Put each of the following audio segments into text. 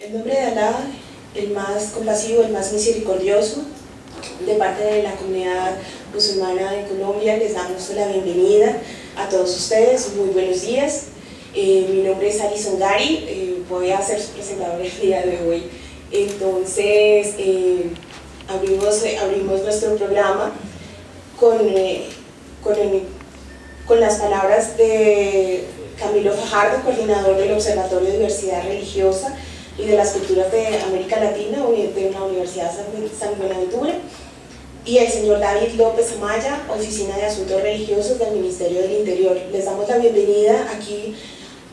En nombre de Alá, el más compasivo, el más misericordioso, de parte de la comunidad musulmana de Colombia, les damos la bienvenida a todos ustedes. Muy buenos días. Mi nombre es Alison Gari, voy a ser su presentadora el día de hoy. Entonces, abrimos nuestro programa con las palabras de Camilo Fajardo, coordinador del Observatorio de Diversidad Religiosa y de las Culturas de América Latina de la Universidad San Buenaventura, y el señor David López Amaya, Oficina de Asuntos Religiosos del Ministerio del Interior. Les damos la bienvenida aquí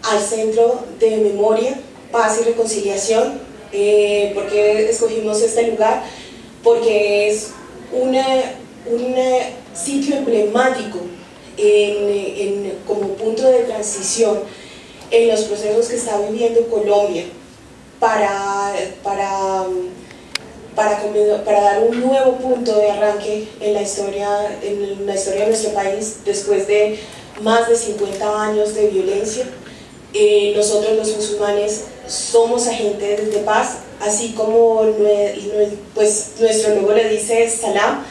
al Centro de Memoria, Paz y Reconciliación. ¿Por qué escogimos este lugar? Porque es un sitio emblemático como punto de transición en los procesos que está viviendo Colombia para dar un nuevo punto de arranque en la historia de nuestro país después de más de 50 años de violencia. Nosotros los musulmanes somos agentes de paz, así como pues, nuestro logo le dice Salam,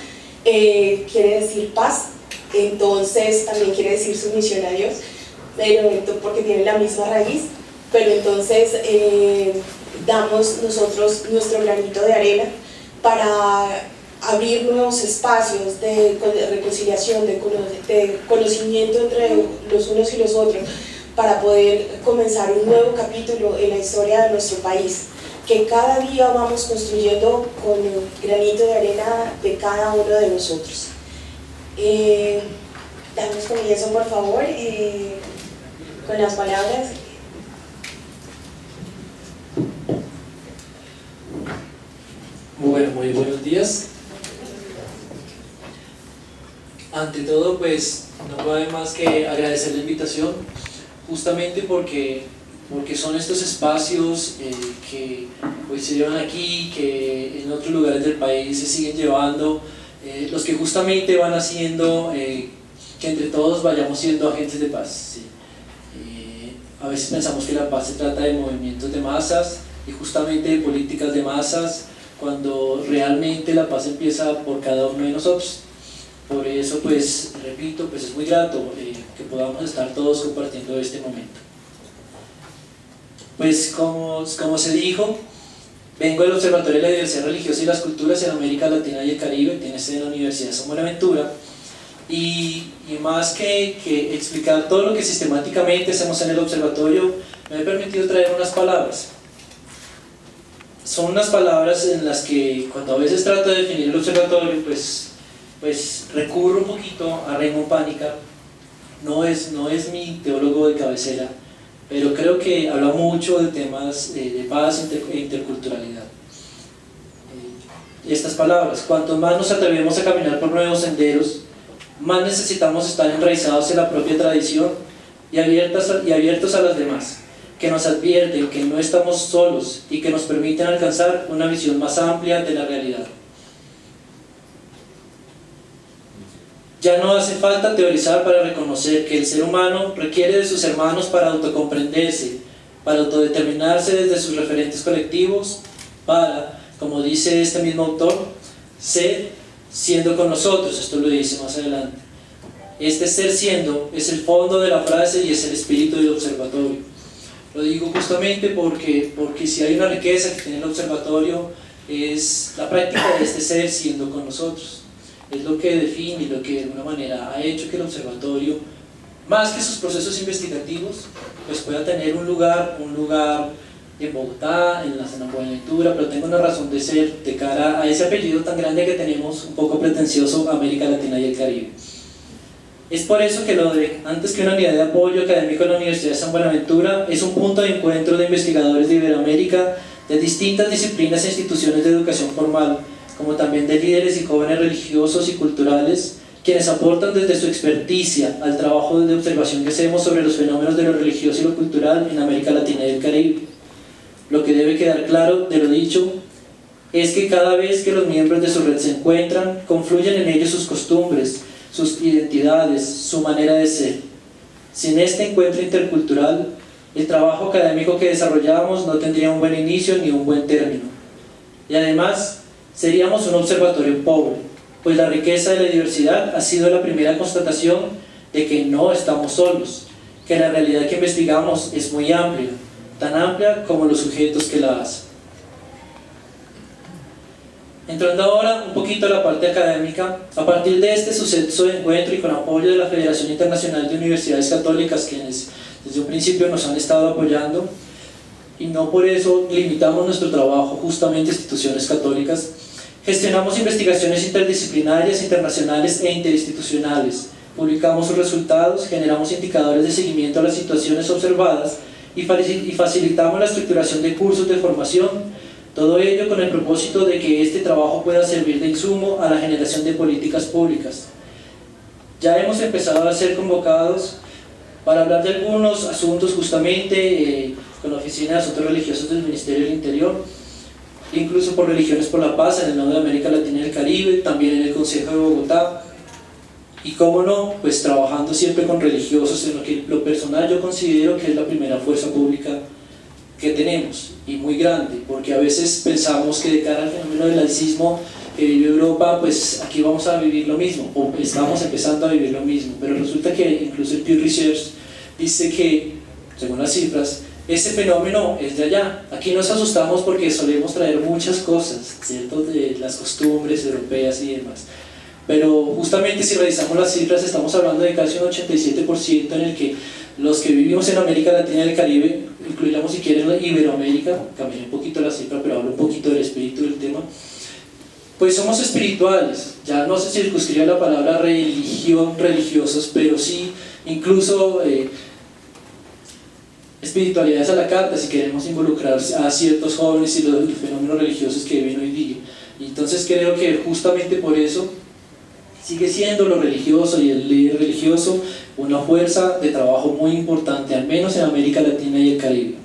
quiere decir paz. Entonces también quiere decir sumisión a Dios, pero porque tiene la misma raíz. Pero entonces damos nosotros nuestro granito de arena para abrir nuevos espacios de reconciliación, de conocimiento entre los unos y los otros, para poder comenzar un nuevo capítulo en la historia de nuestro país, que cada día vamos construyendo con el granito de arena de cada uno de nosotros. Damos comienzo, por favor, con las palabras. Muy buenos días. Ante todo, pues no puedo más que agradecer la invitación, justamente porque son estos espacios que pues, se llevan aquí, que en otros lugares del país se siguen llevando, los que justamente van haciendo que entre todos vayamos siendo agentes de paz, ¿sí? A veces pensamos que la paz se trata de movimientos de masas y justamente de políticas de masas, cuando realmente la paz empieza por cada uno de nosotros. Por eso, pues, repito, pues es muy grato que podamos estar todos compartiendo este momento. Pues como se dijo, vengo del Observatorio de la Diversidad Religiosa y las Culturas en América Latina y el Caribe, tiene sede en la Universidad de San Buenaventura, y más que explicar todo lo que sistemáticamente hacemos en el observatorio, me he permitido traer unas palabras. Son unas palabras en las que cuando a veces trato de definir el observatorio, pues recurro un poquito a Raymond Pánica. No es mi teólogo de cabecera, pero creo que habla mucho de temas de paz e interculturalidad. Estas palabras: cuanto más nos atrevemos a caminar por nuevos senderos, más necesitamos estar enraizados en la propia tradición y abiertos a las demás, que nos advierten que no estamos solos y que nos permiten alcanzar una visión más amplia de la realidad. Ya no hace falta teorizar para reconocer que el ser humano requiere de sus hermanos para autocomprenderse, para autodeterminarse desde sus referentes colectivos, para, como dice este mismo autor, ser siendo con nosotros. Esto lo dice más adelante. Este ser siendo es el fondo de la frase y es el espíritu del observatorio. Lo digo justamente porque si hay una riqueza que tiene el observatorio es la práctica de este ser siendo con nosotros. Es lo que define y lo que de alguna manera ha hecho que el observatorio, más que sus procesos investigativos, pues pueda tener un lugar en Bogotá, en la San Buenaventura, pero tenga una razón de ser de cara a ese apellido tan grande que tenemos, un poco pretencioso, América Latina y el Caribe. Es por eso que lo de, antes que una unidad de apoyo académico en la Universidad de San Buenaventura, es un punto de encuentro de investigadores de Iberoamérica, de distintas disciplinas e instituciones de educación formal, como también de líderes y jóvenes religiosos y culturales, quienes aportan desde su experticia al trabajo de observación que hacemos sobre los fenómenos de lo religioso y lo cultural en América Latina y el Caribe. Lo que debe quedar claro de lo dicho es que cada vez que los miembros de su red se encuentran, confluyen en ellos sus costumbres, sus identidades, su manera de ser. Sin este encuentro intercultural, el trabajo académico que desarrollábamos no tendría un buen inicio ni un buen término. Y además, seríamos un observatorio pobre, pues la riqueza de la diversidad ha sido la primera constatación de que no estamos solos, que la realidad que investigamos es muy amplia, tan amplia como los sujetos que la hacen. Entrando ahora un poquito a la parte académica, a partir de este suceso de encuentro y con apoyo de la Federación Internacional de Universidades Católicas, quienes desde un principio nos han estado apoyando, y no por eso limitamos nuestro trabajo justamente a instituciones católicas, gestionamos investigaciones interdisciplinarias, internacionales e interinstitucionales, publicamos sus resultados, generamos indicadores de seguimiento a las situaciones observadas y facilitamos la estructuración de cursos de formación. Todo ello con el propósito de que este trabajo pueda servir de insumo a la generación de políticas públicas. Ya hemos empezado a ser convocados para hablar de algunos asuntos justamente con la Oficina de Asuntos Religiosos del Ministerio del Interior, incluso por Religiones por la Paz en el Nodo de América Latina y el Caribe, también en el Consejo de Bogotá, y cómo no, pues trabajando siempre con religiosos, en lo que lo personal yo considero que es la primera fuerza pública que tenemos, y muy grande, porque a veces pensamos que de cara al fenómeno del laicismo que vive Europa, pues aquí vamos a vivir lo mismo, o estamos empezando a vivir lo mismo, pero resulta que incluso el Pew Research dice que, según las cifras, ese fenómeno es de allá. Aquí nos asustamos porque solemos traer muchas cosas, ¿cierto?, de las costumbres europeas y demás, pero justamente si revisamos las cifras estamos hablando de casi un 87% en el que los que vivimos en América Latina y el Caribe, incluiríamos si quieren Iberoamérica, cambié un poquito la cifra pero hablo un poquito del espíritu del tema, pues somos espirituales. Ya no se circunscribe la palabra religión, religiosos, pero sí incluso espiritualidades a la carta si queremos involucrar a ciertos jóvenes y los fenómenos religiosos que viven hoy día. Y entonces creo que justamente por eso sigue siendo lo religioso y el líder religioso una fuerza de trabajo muy importante, al menos en América Latina y el Caribe.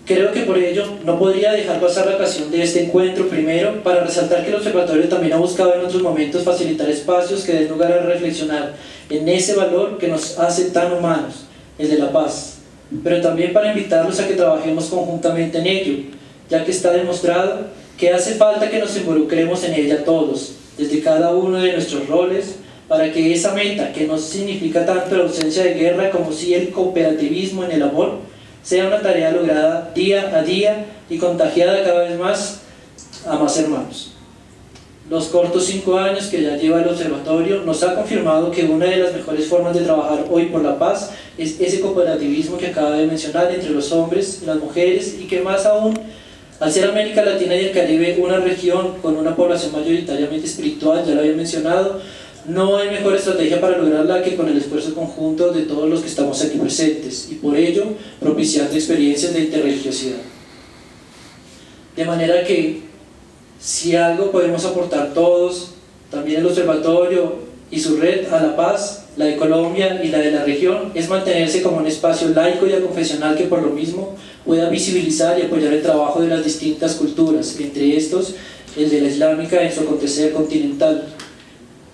Creo que por ello no podría dejar pasar la ocasión de este encuentro, primero, para resaltar que el Observatorio también ha buscado en otros momentos facilitar espacios que den lugar a reflexionar en ese valor que nos hace tan humanos, el de la paz, pero también para invitarlos a que trabajemos conjuntamente en ello, ya que está demostrado que hace falta que nos involucremos en ella todos, desde cada uno de nuestros roles, para que esa meta, que no significa tanto la ausencia de guerra como sí el cooperativismo en el amor, sea una tarea lograda día a día y contagiada cada vez más a más hermanos. Los cortos 5 años que ya lleva el observatorio nos ha confirmado que una de las mejores formas de trabajar hoy por la paz es ese cooperativismo que acaba de mencionar entre los hombres y las mujeres, y que más aún, al ser América Latina y el Caribe una región con una población mayoritariamente espiritual, ya lo había mencionado, no hay mejor estrategia para lograrla que con el esfuerzo conjunto de todos los que estamos aquí presentes, y por ello propiciando experiencias de interreligiosidad. De manera que, si algo podemos aportar todos, también el observatorio y su red a la paz, la de Colombia y la de la región, es mantenerse como un espacio laico y aconfesional que por lo mismo pueda visibilizar y apoyar el trabajo de las distintas culturas, entre estos el de la islámica en su acontecer continental.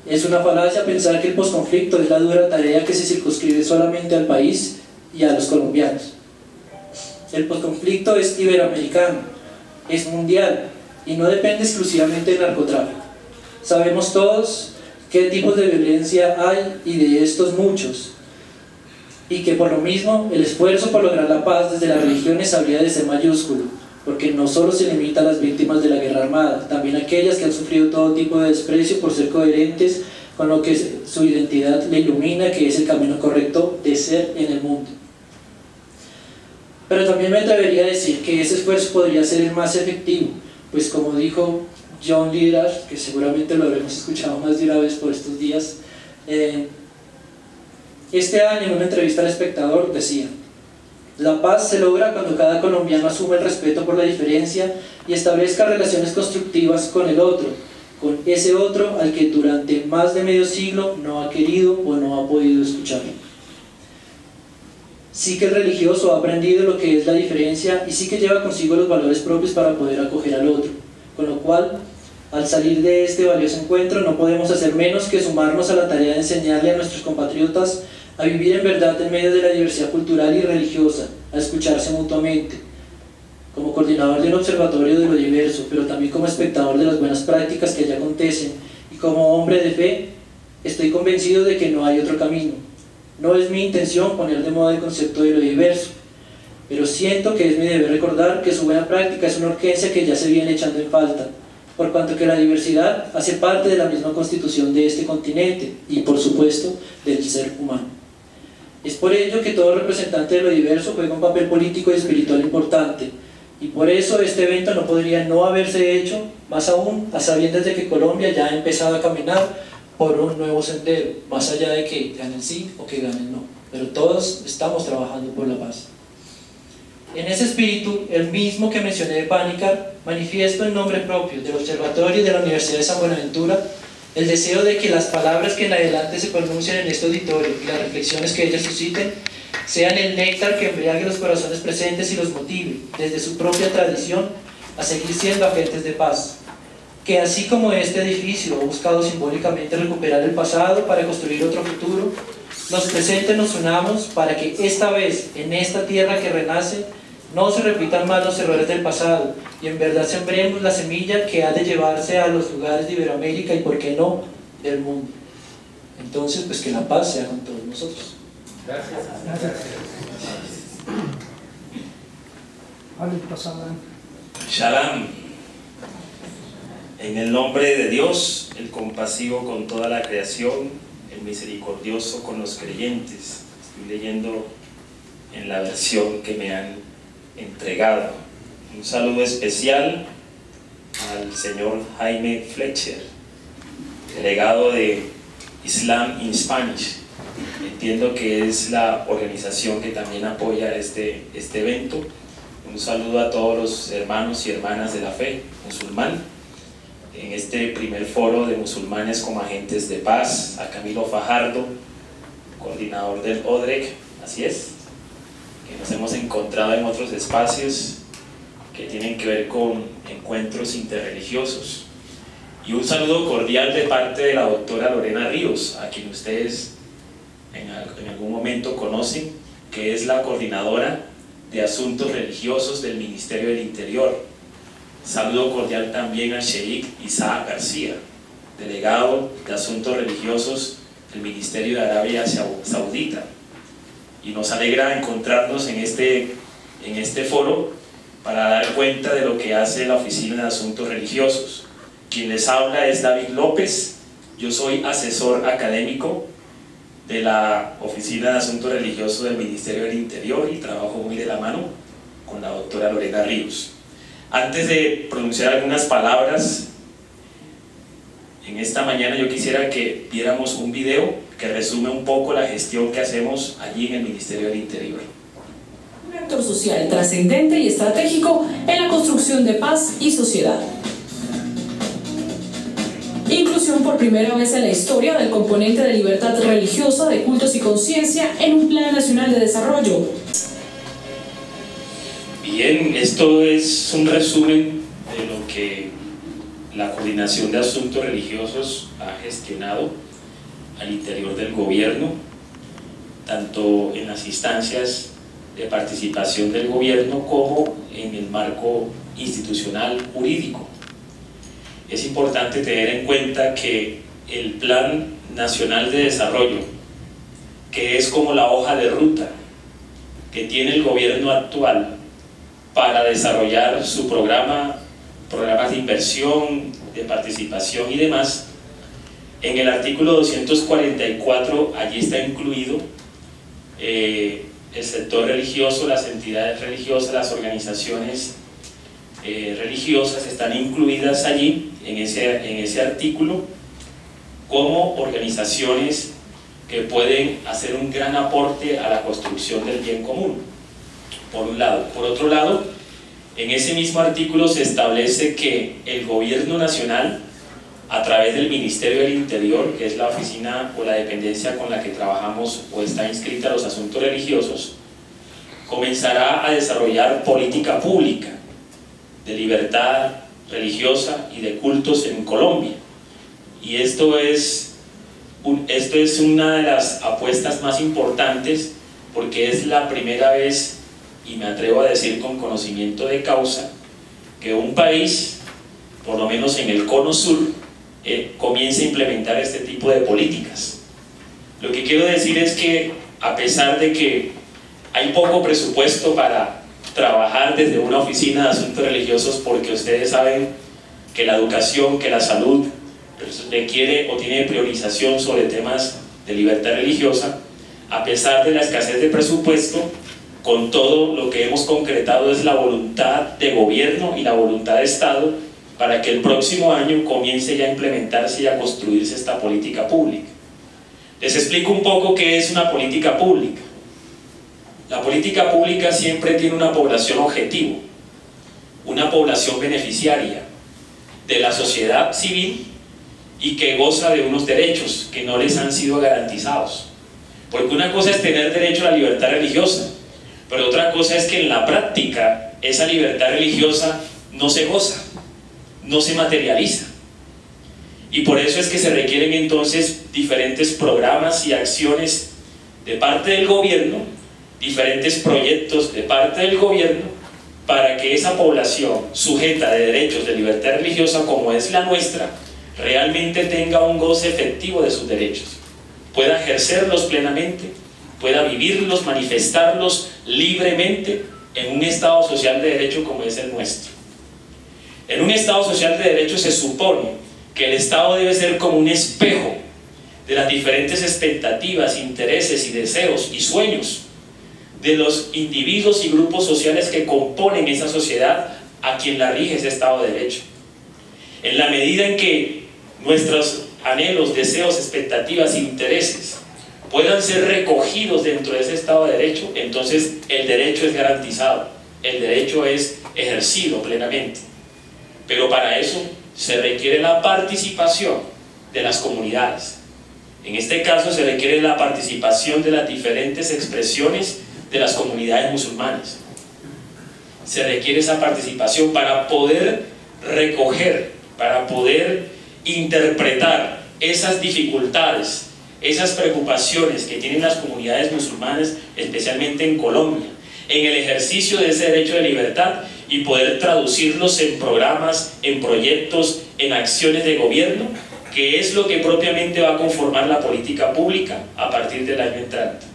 Es una falacia pensar que el posconflicto es la dura tarea que se circunscribe solamente al país y a los colombianos. El posconflicto es iberoamericano, es mundial y no depende exclusivamente del narcotráfico. Sabemos todos qué tipos de violencia hay, y de estos muchos, y que por lo mismo el esfuerzo por lograr la paz desde las religiones habría de ser mayúsculo, porque no solo se limita a las víctimas de la guerra armada, también a aquellas que han sufrido todo tipo de desprecio por ser coherentes con lo que su identidad le ilumina, que es el camino correcto de ser en el mundo. Pero también me atrevería a decir que ese esfuerzo podría ser el más efectivo, pues como dijo John Lillard, que seguramente lo habremos escuchado más de una vez por estos días, este año en una entrevista al Espectador decía: la paz se logra cuando cada colombiano asume el respeto por la diferencia y establezca relaciones constructivas con el otro, con ese otro al que durante más de medio siglo no ha querido o no ha podido escuchar. Sí que el religioso ha aprendido lo que es la diferencia y sí que lleva consigo los valores propios para poder acoger al otro, con lo cual, al salir de este valioso encuentro, no podemos hacer menos que sumarnos a la tarea de enseñarle a nuestros compatriotas a vivir en verdad en medio de la diversidad cultural y religiosa, a escucharse mutuamente. Como coordinador de un observatorio de lo diverso, pero también como espectador de las buenas prácticas que allá acontecen, y como hombre de fe, estoy convencido de que no hay otro camino. No es mi intención poner de moda el concepto de lo diverso, pero siento que es mi deber recordar que su buena práctica es una urgencia que ya se viene echando en falta, por cuanto que la diversidad hace parte de la misma constitución de este continente y, por supuesto, del ser humano. Es por ello que todo representante de lo diverso juega un papel político y espiritual importante, y por eso este evento no podría no haberse hecho, más aún a sabiendas de que Colombia ya ha empezado a caminar por un nuevo sendero, más allá de que ganen sí o que ganen no, pero todos estamos trabajando por la paz. En ese espíritu, el mismo que mencioné de Panicar, manifiesto en nombre propio del Observatorio de la Universidad de San Buenaventura el deseo de que las palabras que en adelante se pronuncien en este auditorio y las reflexiones que ellas susciten sean el néctar que embriague los corazones presentes y los motive, desde su propia tradición, a seguir siendo agentes de paz. Que así como este edificio ha buscado simbólicamente recuperar el pasado para construir otro futuro, los presentes nos unamos para que esta vez, en esta tierra que renace, no se repitan más los errores del pasado y en verdad sembremos la semilla que ha de llevarse a los lugares de Iberoamérica y, por qué no, del mundo. Entonces, pues que la paz sea con todos nosotros. Gracias. Shalom. En el nombre de Dios, el compasivo con toda la creación, el misericordioso con los creyentes. Estoy leyendo en la versión que me han entregado. Un saludo especial al señor Jaime Fletcher, delegado de Islam in Spanish. Entiendo que es la organización que también apoya este evento. Un saludo a todos los hermanos y hermanas de la fe musulmán en este primer foro de musulmanes como agentes de paz, a Camilo Fajardo, coordinador del ODREC, así es, que nos hemos encontrado en otros espacios que tienen que ver con encuentros interreligiosos. Y un saludo cordial de parte de la doctora Lorena Ríos, a quien ustedes en algún momento conocen, que es la coordinadora de asuntos religiosos del Ministerio del Interior. Saludo cordial también a Sheikh Isaac García, delegado de asuntos religiosos del Ministerio de Arabia Saudita. Y nos alegra encontrarnos en este foro para dar cuenta de lo que hace la Oficina de Asuntos Religiosos. Quien les habla es David López, yo soy asesor académico de la Oficina de Asuntos Religiosos del Ministerio del Interior y trabajo muy de la mano con la doctora Lorena Ríos. Antes de pronunciar algunas palabras, en esta mañana yo quisiera que viéramos un video que resume un poco la gestión que hacemos allí en el Ministerio del Interior. Un actor social trascendente y estratégico en la construcción de paz y sociedad. Inclusión por primera vez en la historia del componente de libertad religiosa, de cultos y conciencia en un Plan Nacional de Desarrollo. Bien, esto es un resumen de lo que la Coordinación de Asuntos Religiosos ha gestionado al interior del gobierno, tanto en las instancias de participación del gobierno como en el marco institucional jurídico. Es importante tener en cuenta que el Plan Nacional de Desarrollo, que es como la hoja de ruta que tiene el gobierno actual para desarrollar su programas de inversión, de participación y demás, en el artículo 244 allí está incluido el sector religioso, las entidades religiosas, las organizaciones religiosas están incluidas allí en ese artículo como organizaciones que pueden hacer un gran aporte a la construcción del bien común, por un lado. Por otro lado, en ese mismo artículo se establece que el gobierno nacional, a través del Ministerio del Interior, que es la oficina o la dependencia con la que trabajamos o está inscrita a los asuntos religiosos, comenzará a desarrollar política pública de libertad religiosa y de cultos en Colombia. Y esto es esto es una de las apuestas más importantes, porque es la primera vez, y me atrevo a decir con conocimiento de causa, que un país, por lo menos en el cono sur, comience a implementar este tipo de políticas. Lo que quiero decir es que, a pesar de que hay poco presupuesto para trabajar desde una oficina de asuntos religiosos, porque ustedes saben que la educación, que la salud requiere o tiene priorización sobre temas de libertad religiosa, a pesar de la escasez de presupuesto, con todo lo que hemos concretado es la voluntad de gobierno y la voluntad de Estado para que el próximo año comience ya a implementarse y a construirse esta política pública. Les explico un poco qué es una política pública. La política pública siempre tiene una población objetivo, una población beneficiaria de la sociedad civil y que goza de unos derechos que no les han sido garantizados. Porque una cosa es tener derecho a la libertad religiosa, pero otra cosa es que en la práctica esa libertad religiosa no se goza, no se materializa. Y por eso es que se requieren entonces diferentes programas y acciones de parte del gobierno, diferentes proyectos de parte del gobierno, para que esa población sujeta de derechos de libertad religiosa como es la nuestra, realmente tenga un goce efectivo de sus derechos, pueda ejercerlos plenamente, pueda vivirlos, manifestarlos libremente en un Estado social de derecho como es el nuestro. En un Estado social de derecho se supone que el Estado debe ser como un espejo de las diferentes expectativas, intereses y deseos y sueños de los individuos y grupos sociales que componen esa sociedad a quien la rige ese Estado de Derecho. En la medida en que nuestros anhelos, deseos, expectativas e intereses puedan ser recogidos dentro de ese Estado de Derecho, entonces el derecho es garantizado, el derecho es ejercido plenamente. Pero para eso se requiere la participación de las comunidades. En este caso se requiere la participación de las diferentes expresiones de las comunidades musulmanas. Se requiere esa participación para poder recoger, para poder interpretar esas dificultades, esas preocupaciones que tienen las comunidades musulmanas, especialmente en Colombia, en el ejercicio de ese derecho de libertad, y poder traducirlos en programas, en proyectos, en acciones de gobierno, que es lo que propiamente va a conformar la política pública a partir del año entrante.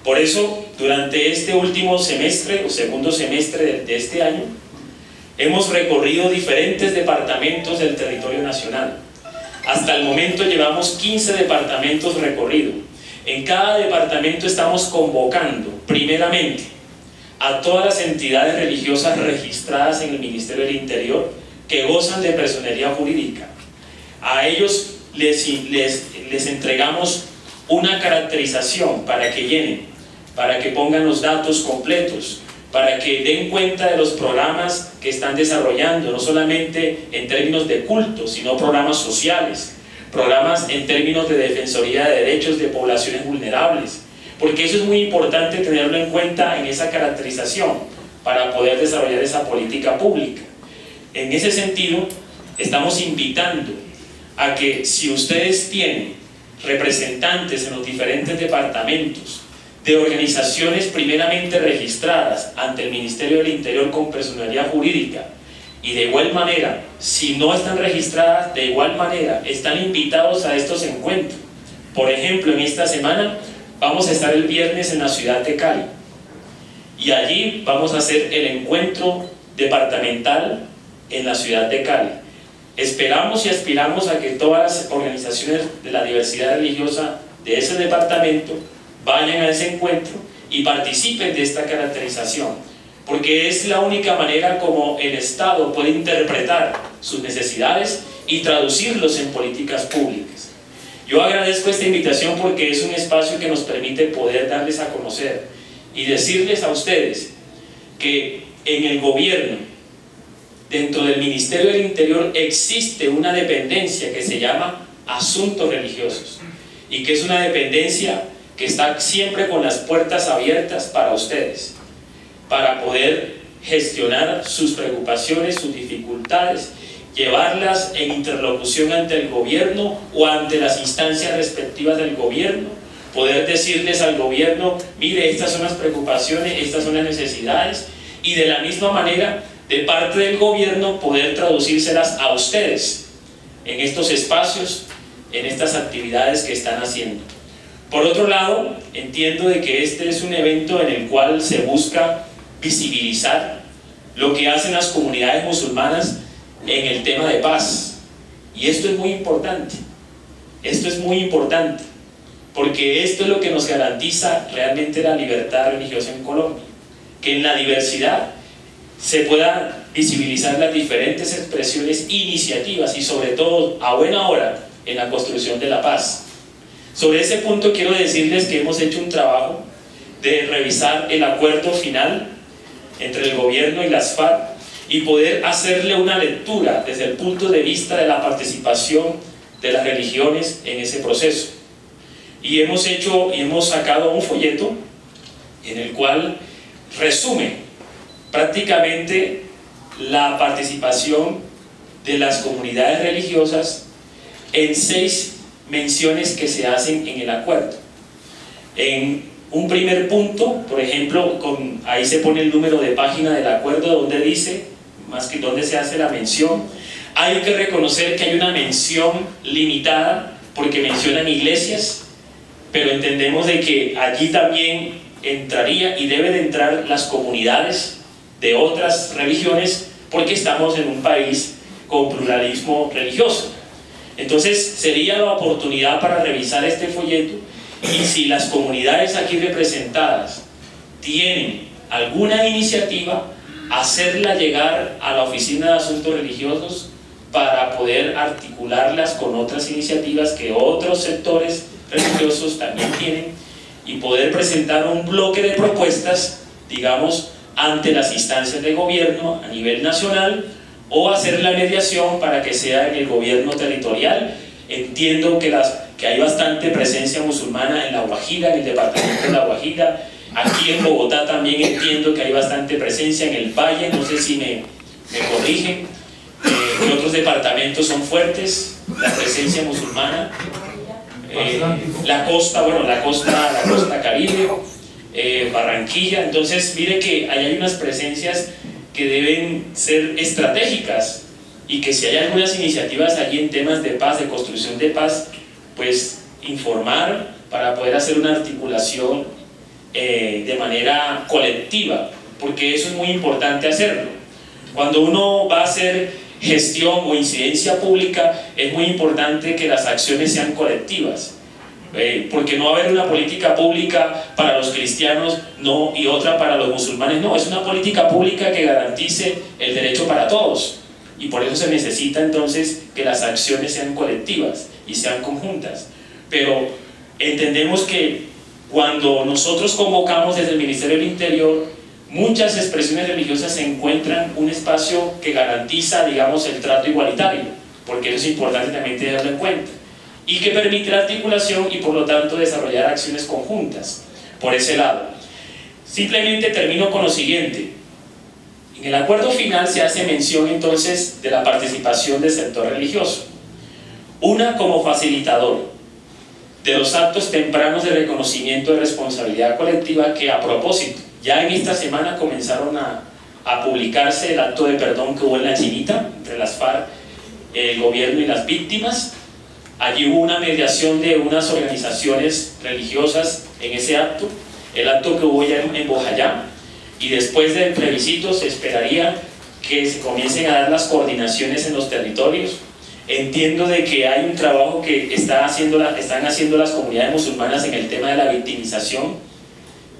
Por eso, durante este último semestre o segundo semestre de este año, hemos recorrido diferentes departamentos del territorio nacional. Hasta el momento llevamos 15 departamentos recorridos. En cada departamento estamos convocando, primeramente, a todas las entidades religiosas registradas en el Ministerio del Interior que gozan de personería jurídica. A ellos les entregamos una caracterización para que llenen, para que pongan los datos completos, para que den cuenta de los programas que están desarrollando, no solamente en términos de culto, sino programas sociales, programas en términos de defensoría de derechos de poblaciones vulnerables, porque eso es muy importante tenerlo en cuenta en esa caracterización para poder desarrollar esa política pública. En ese sentido, estamos invitando a que si ustedes tienen representantes en los diferentes departamentos de organizaciones primeramente registradas ante el Ministerio del Interior con personalidad jurídica, y de igual manera, si no están registradas, de igual manera están invitados a estos encuentros. Por ejemplo, en esta semana vamos a estar el viernes en la ciudad de Cali, y allí vamos a hacer el encuentro departamental en la ciudad de Cali. Esperamos y aspiramos a que todas las organizaciones de la diversidad religiosa de ese departamento vayan a ese encuentro y participen de esta caracterización, porque es la única manera como el Estado puede interpretar sus necesidades y traducirlos en políticas públicas. Yo agradezco esta invitación porque es un espacio que nos permite poder darles a conocer y decirles a ustedes que en el gobierno, dentro del Ministerio del Interior, existe una dependencia que se llama Asuntos Religiosos, y que es una dependencia que está siempre con las puertas abiertas para ustedes, para poder gestionar sus preocupaciones, sus dificultades llevarlas en interlocución ante el gobierno o ante las instancias respectivas del gobierno, poder decirles al gobierno, mire, estas son las preocupaciones, estas son las necesidades, y de la misma manera, de parte del gobierno, poder traducírselas a ustedes en estos espacios, en estas actividades que están haciendo. Por otro lado, entiendo de que este es un evento en el cual se busca visibilizar lo que hacen las comunidades musulmanas en el tema de paz, y esto es muy importante, porque esto es lo que nos garantiza realmente la libertad religiosa en Colombia, que en la diversidad se puedan visibilizar las diferentes expresiones, iniciativas y sobre todo a buena hora en la construcción de la paz. Sobre ese punto quiero decirles que hemos hecho un trabajo de revisar el acuerdo final entre el gobierno y las FARC y poder hacerle una lectura desde el punto de vista de la participación de las religiones en ese proceso. Y hemos sacado un folleto en el cual resume prácticamente la participación de las comunidades religiosas en 6 menciones que se hacen en el acuerdo. En un primer punto, por ejemplo, ahí se pone el número de página del acuerdo donde dice, más que donde se hace la mención. Hay que reconocer que hay una mención limitada porque mencionan iglesias, pero entendemos de que allí también entraría y debe de entrar las comunidades de otras religiones, porque estamos en un país con pluralismo religioso. Entonces sería la oportunidad para revisar este folleto, y si las comunidades aquí representadas tienen alguna iniciativa, hacerla llegar a la Oficina de Asuntos Religiosos para poder articularlas con otras iniciativas que otros sectores religiosos también tienen, y poder presentar un bloque de propuestas, digamos, ante las instancias de gobierno a nivel nacional, o hacer la mediación para que sea en el gobierno territorial. Entiendo que hay bastante presencia musulmana en La Guajira, en el departamento de La Guajira. Aquí en Bogotá también entiendo que hay bastante presencia, en el Valle, no sé si me corrigen. En otros departamentos son fuertes la presencia musulmana. La costa Caribe, Barranquilla. Entonces mire que ahí hay unas presencias que deben ser estratégicas, y que si hay algunas iniciativas allí en temas de paz, de construcción de paz, pues informar para poder hacer una articulación de manera colectiva, porque eso es muy importante hacerlo. Cuando uno va a hacer gestión o incidencia pública, es muy importante que las acciones sean colectivas, porque no va a haber una política pública para los cristianos y otra para los musulmanes, no, es una política pública que garantice el derecho para todos, y por eso se necesita entonces que las acciones sean colectivas y sean conjuntas. Pero entendemos que cuando nosotros convocamos desde el Ministerio del Interior, muchas expresiones religiosas encuentran un espacio que garantiza, digamos, el trato igualitario, porque eso es importante también tenerlo en cuenta, y que permite la articulación y por lo tanto desarrollar acciones conjuntas por ese lado. Simplemente termino con lo siguiente. En el acuerdo final se hace mención entonces de la participación del sector religioso, una como facilitador de los actos tempranos de reconocimiento de responsabilidad colectiva, que a propósito, ya en esta semana comenzaron a publicarse el acto de perdón que hubo en La Chinita, entre las FARC, el gobierno y las víctimas. Allí hubo una mediación de unas organizaciones religiosas en ese acto, el acto que hubo ya en Bojayá, y después del plebiscito se esperaría que se comiencen a dar las coordinaciones en los territorios. Entiendo de que hay un trabajo que están haciendo las comunidades musulmanas en el tema de la victimización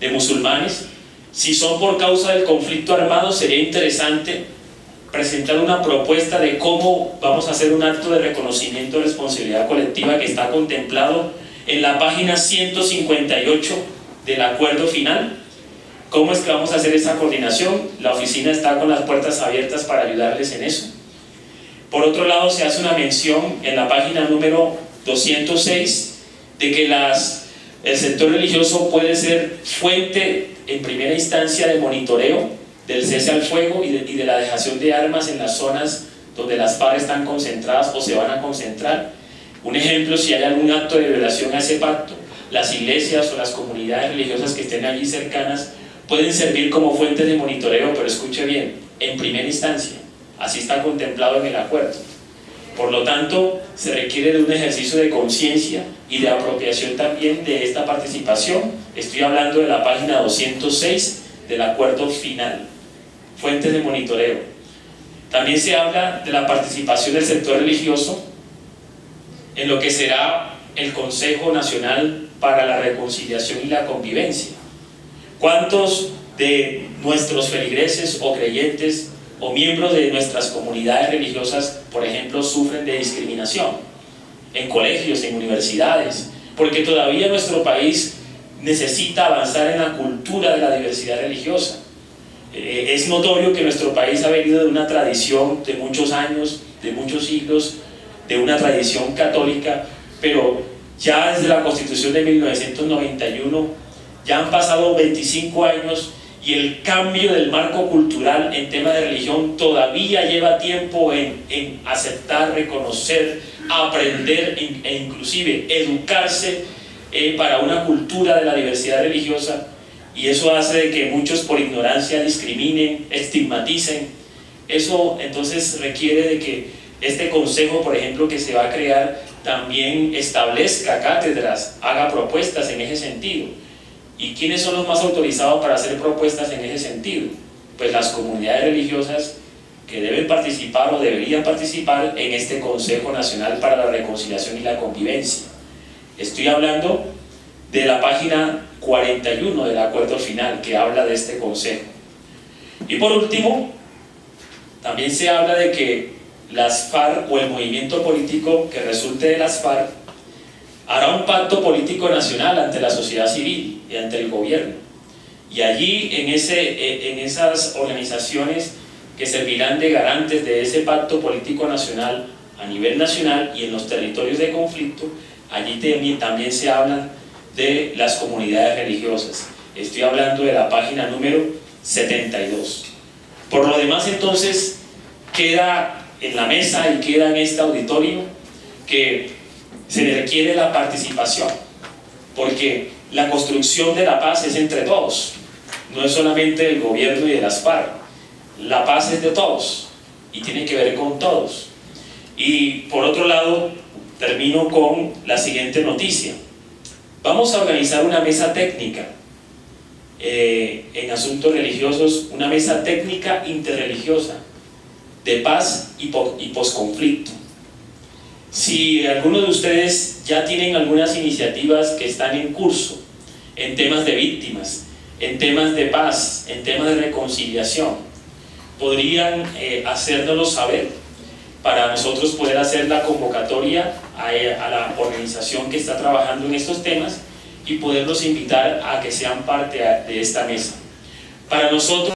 de musulmanes. Si son por causa del conflicto armado, sería interesante presentar una propuesta de cómo vamos a hacer un acto de reconocimiento de responsabilidad colectiva, que está contemplado en la página 158 del acuerdo final. ¿Cómo es que vamos a hacer esa coordinación? La oficina está con las puertas abiertas para ayudarles en eso. Por otro lado, se hace una mención en la página número 206 de que el sector religioso puede ser fuente en primera instancia de monitoreo del cese al fuego y de la dejación de armas en las zonas donde las FARC están concentradas o se van a concentrar. Un ejemplo, si hay algún acto de violación a ese pacto, las iglesias o las comunidades religiosas que estén allí cercanas pueden servir como fuentes de monitoreo, pero escuche bien, en primera instancia, así está contemplado en el acuerdo. Por lo tanto, se requiere de un ejercicio de conciencia y de apropiación también de esta participación. Estoy hablando de la página 206 del acuerdo final, fuentes de monitoreo. También se habla de la participación del sector religioso en lo que será el Consejo Nacional para la Reconciliación y la Convivencia. ¿Cuántos de nuestros feligreses o creyentes o miembros de nuestras comunidades religiosas, por ejemplo, sufren de discriminación en colegios, en universidades? Porque todavía nuestro país necesita avanzar en la cultura de la diversidad religiosa. Es notorio que nuestro país ha venido de una tradición de muchos años, de muchos siglos, de una tradición católica, pero ya desde la Constitución de 1991 ya han pasado 25 años y el cambio del marco cultural en tema de religión todavía lleva tiempo en aceptar, reconocer, aprender e inclusive educarse para una cultura de la diversidad religiosa, y eso hace de que muchos por ignorancia discriminen, estigmaticen. Eso entonces requiere de que este consejo, por ejemplo, que se va a crear, también establezca cátedras, haga propuestas en ese sentido. ¿Y quiénes son los más autorizados para hacer propuestas en ese sentido? Pues las comunidades religiosas que deben participar o deberían participar en este Consejo Nacional para la Reconciliación y la Convivencia. Estoy hablando de la página 41 del acuerdo final, que habla de este consejo. Y por último, también se habla de que las FARC o el movimiento político que resulte de las FARC hará un pacto político nacional ante la sociedad civil y ante el gobierno. Y allí, en esas organizaciones que servirán de garantes de ese pacto político nacional a nivel nacional y en los territorios de conflicto, allí también se hablan de las comunidades religiosas. Estoy hablando de la página número 72. Por lo demás, entonces, queda en la mesa y queda en este auditorio que se requiere la participación, porque la construcción de la paz es entre todos, no es solamente del gobierno y de las FARC. La paz es de todos y tiene que ver con todos. Y por otro lado, termino con la siguiente noticia. Vamos a organizar una mesa técnica en asuntos religiosos, una mesa técnica interreligiosa de paz y posconflicto. Si algunos de ustedes ya tienen algunas iniciativas que están en curso en temas de víctimas, en temas de paz, en temas de reconciliación, podrían hacérnoslo saber para nosotros poder hacer la convocatoria a la organización que está trabajando en estos temas y poderlos invitar a que sean parte de esta mesa. Para nosotros